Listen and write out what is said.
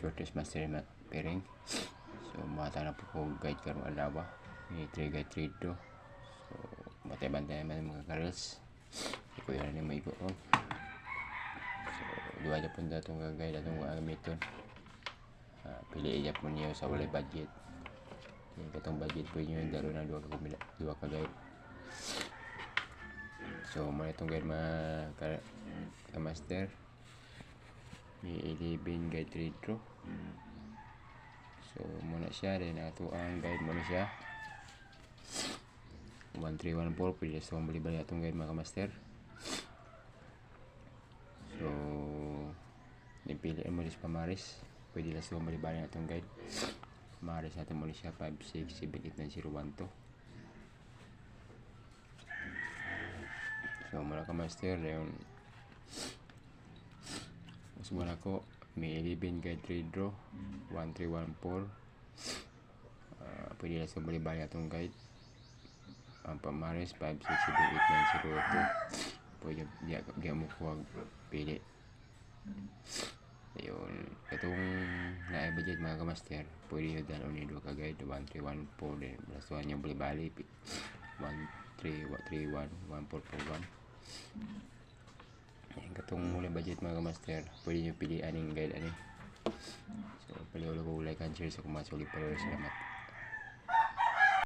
Shortest master pairing. So mata na po ko guide karong alawa. May 3 guide 3 do. So bantay-bantay naman mga karels. Iko yan ni maigo ko. So duwa na po datong guide atong gamiton. Pili iya po niyo sa walay budget. Yung katong budget po niyo dalo na duwa ka guide. So muna itong guide mga master. May 11 guide 3 draw. So muna siya din ato ang guide muna siya 1314 pwede sa bali-bali atong guide mga master. So nipili mo rin pamaris pwede lang sa bali-bali atong guide. Maris natin muna siya 5678901 to. So muna ka master yun. Subuhan ako may 11 guide 3 draw 1314. Pwede lang sa bali-bali atong guide. Ang pamaris 5678902. Pwede diya mo kuwag pili. Ayun, itong na-budget mga kamaster, pwede nyo dalaw ni 2 ka guide 1314 din. Balastuhan nyo bali-bali 1331 1441. Ayan, katong muli budget mga kamaster, pwede nyo pilihan yung guide ani. So paliwala ko like and share sa kumasuli. Salamat.